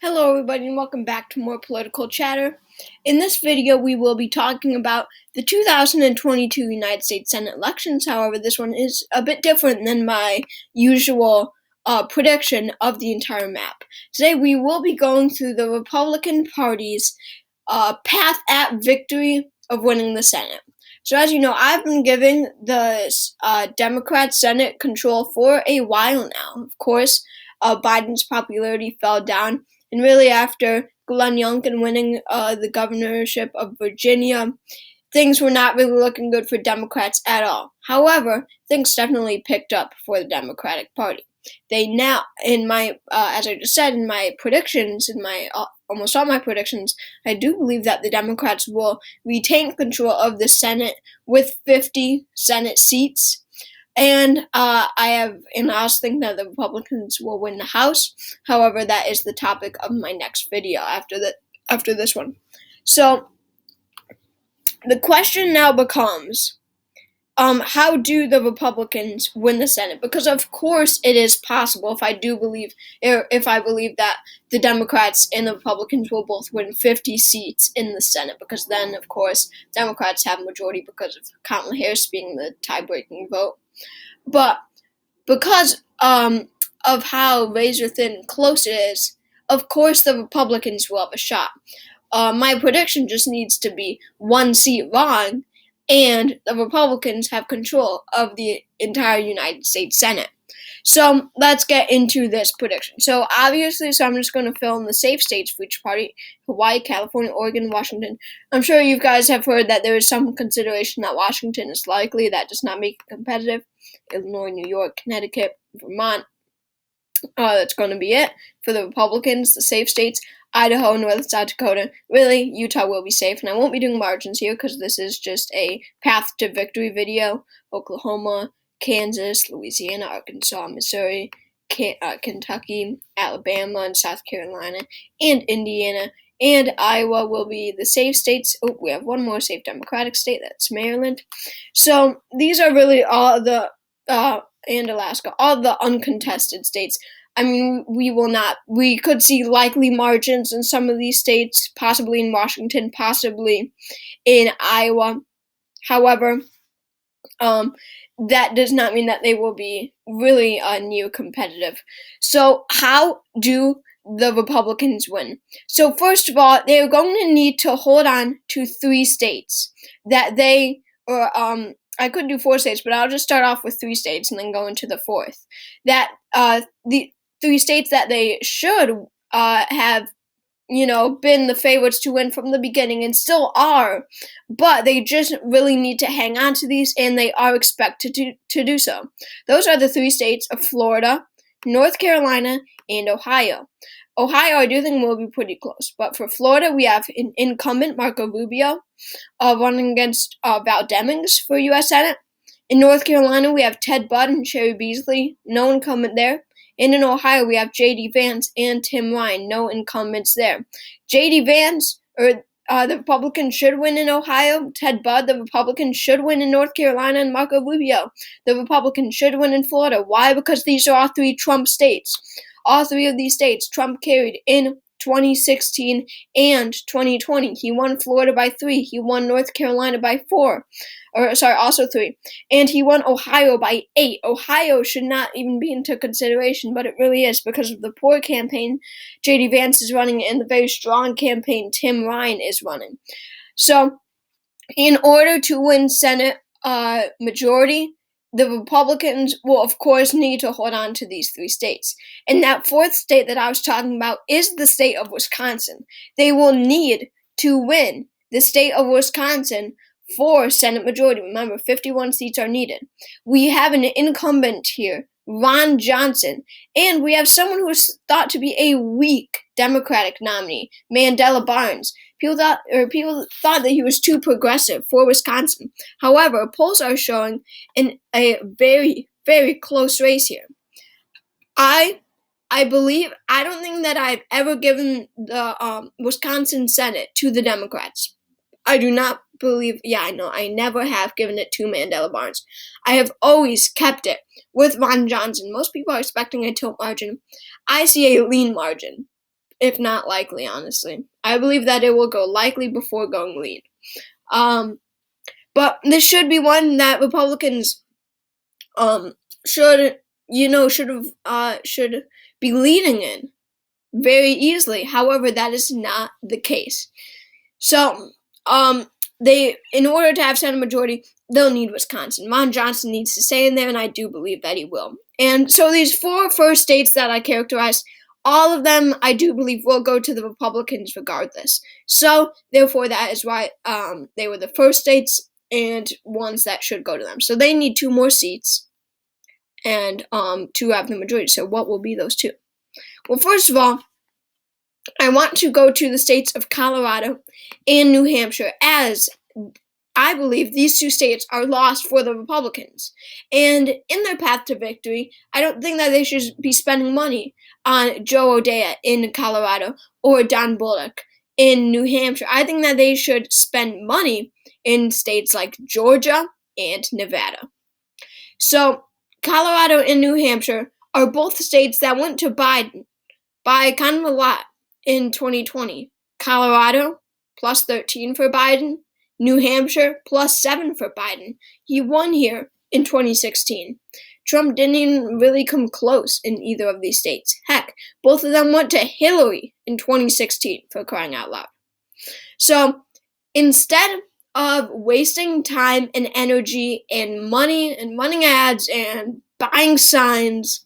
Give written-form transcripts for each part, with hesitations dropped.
Hello everybody and welcome back to more political chatter. In this video we will be talking about the 2022 United States Senate elections. However, this one is a bit different than my usual prediction of the entire map. Today we will be going through the Republican Party's path at victory of winning the Senate. So as you know, I've been giving the Democrat Senate control for a while now. Of course, Biden's popularity fell down, and really after Glenn Youngkin winning the governorship of Virginia, things were not really looking good for Democrats at all. However, things definitely picked up for the Democratic Party. They now, as I just said, in my predictions, almost all my predictions, I do believe that the Democrats will retain control of the Senate with 50 Senate seats. And I also think that the Republicans will win the House. However, that is the topic of my next video after this one. So the question now becomes, how do the Republicans win the Senate? Because of course it is possible if I believe that the Democrats and the Republicans will both win 50 seats in the Senate, because then of course Democrats have majority because of Kamala Harris being the tie-breaking vote. But because of how razor-thin close it is, of course the Republicans will have a shot. My prediction just needs to be one seat wrong, and the Republicans have control of the entire United States Senate. So let's get into this prediction. So I'm just going to fill in the safe states for each party: Hawaii, California, Oregon, Washington. I'm sure you guys have heard that there is some consideration that Washington is likely. That does not make it competitive. Illinois, New York, Connecticut, Vermont. That's going to be it for the Republicans, the safe states. Idaho, North and South Dakota. Really, Utah will be safe, and I won't be doing margins here because this is just a path to victory video. Oklahoma, Kansas, Louisiana, Arkansas, Missouri, Kentucky, Alabama, and South Carolina, and Indiana, and Iowa will be the safe states. Oh, we have one more safe Democratic state, that's Maryland. So these are really all the, and Alaska, all the uncontested states. I mean, we could see likely margins in some of these states, possibly in Washington, possibly in Iowa. However, that does not mean that they will be really near competitive. So how do the Republicans win? So first of all, they're going to need to hold on to 3 states that I could do 4 states, but I'll just start off with 3 states and then go into the 4th. That the 3 states that they should have been the favorites to win from the beginning and still are, but they just really need to hang on to these, and they are expected to do so. Those are the 3 states of Florida, North Carolina, and Ohio. Ohio, I do think will be pretty close, but for Florida, we have an incumbent, Marco Rubio, running against Val Demings for U.S. Senate. In North Carolina, we have Ted Budd and Cheri Beasley, no incumbent there. And in Ohio, we have J.D. Vance and Tim Ryan, no incumbents there. J.D. Vance, the Republican, should win in Ohio. Ted Budd, the Republican, should win in North Carolina. And Marco Rubio, the Republican, should win in Florida. Why? Because these are all 3 Trump states. All 3 of these states Trump carried in 2016 and 2020. He won Florida by 3. He won North Carolina by 4. Also 3. And he won Ohio by 8. Ohio should not even be into consideration, but it really is because of the poor campaign J.D. Vance is running and the very strong campaign Tim Ryan is running. So, in order to win Senate majority, the Republicans will, of course, need to hold on to these 3 states. And that 4th state that I was talking about is the state of Wisconsin. They will need to win the state of Wisconsin for Senate majority. Remember, 51 seats are needed. We have an incumbent here, Ron Johnson, and we have someone who is thought to be a weak Democratic nominee, Mandela Barnes. People thought that he was too progressive for Wisconsin. However, polls are showing a very, very close race here. I don't think that I've ever given the Wisconsin Senate to the Democrats. I do not believe, I never have given it to Mandela Barnes. I have always kept it with Ron Johnson. Most people are expecting a tilt margin. I see a lean margin. if not likely, honestly. I believe that it will go likely before going lead. But this should be one that Republicans should be leading in very easily. However, that is not the case. So, in order to have Senate majority, they'll need Wisconsin. Ron Johnson needs to stay in there, and I do believe that he will. And so these 4 first states that I characterized, all of them I do believe will go to the Republicans regardless. So, therefore, that is why they were the first states and ones that should go to them. So they need 2 more seats and to have the majority. So what will be those 2? Well, first of all, I want to go to the states of Colorado and New Hampshire, as I believe these 2 states are lost for the Republicans. And in their path to victory, I don't think that they should be spending money on Joe O'Dea in Colorado or Don Bullock in New Hampshire. I think that they should spend money in states like Georgia and Nevada. So, Colorado and New Hampshire are both states that went to Biden by kind of a lot in 2020. Colorado, plus 13 for Biden. New Hampshire, plus 7 for Biden. He won here in 2016. Trump didn't even really come close in either of these states. Heck, both of them went to Hillary in 2016, for crying out loud. So, instead of wasting time and energy and money and running ads and buying signs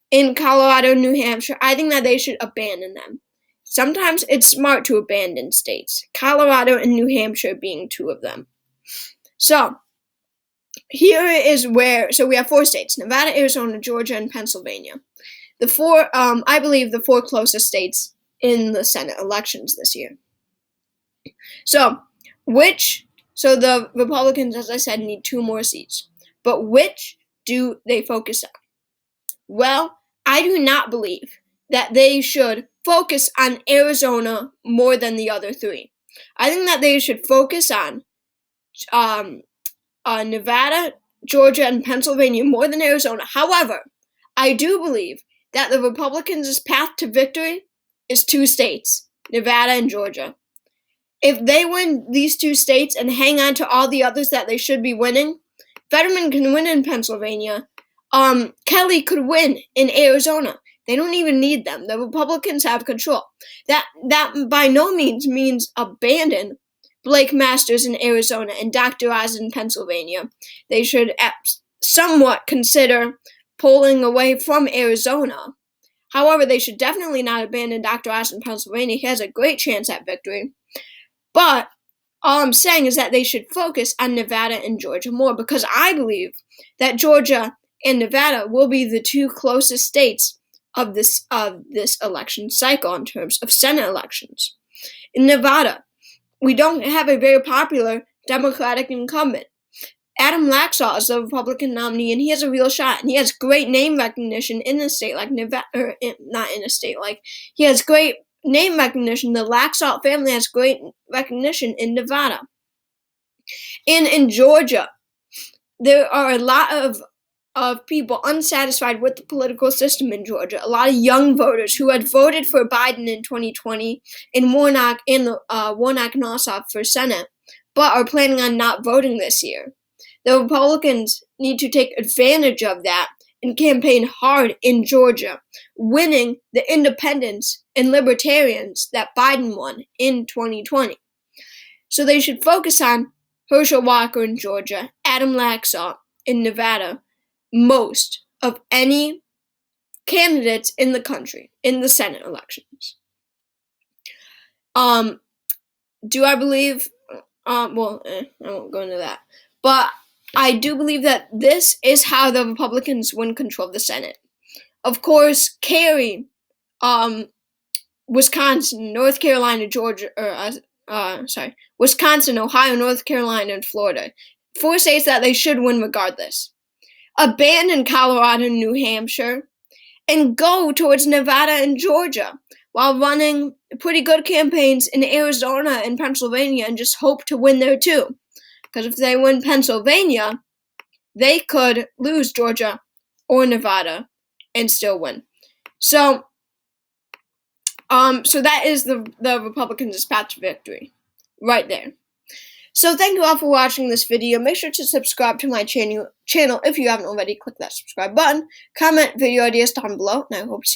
in Colorado and New Hampshire, I think that they should abandon them. Sometimes it's smart to abandon states, Colorado and New Hampshire being 2 of them. So, here is so we have 4 states: Nevada, Arizona, Georgia, and Pennsylvania. I believe the 4 closest states in the Senate elections this year. So the Republicans, as I said, need 2 more seats. But which do they focus on? Well, I do not believe that they should focus on Arizona more than the other 3. I think that they should focus on Nevada, Georgia, and Pennsylvania more than Arizona. However, I do believe that the Republicans' path to victory is 2 states, Nevada and Georgia. If they win these 2 states and hang on to all the others that they should be winning, Fetterman can win in Pennsylvania. Kelly could win in Arizona. They don't even need them. The Republicans have control. That by no means means abandon Blake Masters in Arizona and Dr. Oz in Pennsylvania. They should somewhat consider pulling away from Arizona. However, they should definitely not abandon Dr. Oz in Pennsylvania. He has a great chance at victory. But all I'm saying is that they should focus on Nevada and Georgia more, because I believe that Georgia and Nevada will be the 2 closest states of this election cycle in terms of Senate elections. In Nevada, we don't have a very popular Democratic incumbent. Adam Laxalt is the Republican nominee, and he has a real shot, and he has great name recognition in a state like Nevada, he has great name recognition. The Laxalt family has great recognition in Nevada. And in Georgia, there are a lot of people unsatisfied with the political system in Georgia. A lot of young voters who had voted for Biden in 2020 and Warnock and Ossoff for Senate, but are planning on not voting this year. The Republicans need to take advantage of that and campaign hard in Georgia, winning the independents and libertarians that Biden won in 2020. So they should focus on Herschel Walker in Georgia, Adam Laxalt in Nevada, most of any candidates in the country in the Senate elections. Do I believe? I won't go into that. But I do believe that this is how the Republicans win control of the Senate. Of course, Kerry, Wisconsin, North Carolina, Wisconsin, Ohio, North Carolina, and Florida. 4 states that they should win regardless. Abandon Colorado and New Hampshire and go towards Nevada and Georgia while running pretty good campaigns in Arizona and Pennsylvania and just hope to win there too. Because if they win Pennsylvania, they could lose Georgia or Nevada and still win. So, So that is the Republicans' path to victory, right there. So thank you all for watching this video. Make sure to subscribe to my channel if you haven't already. Click that subscribe button. Comment video ideas down below, and I hope to see you.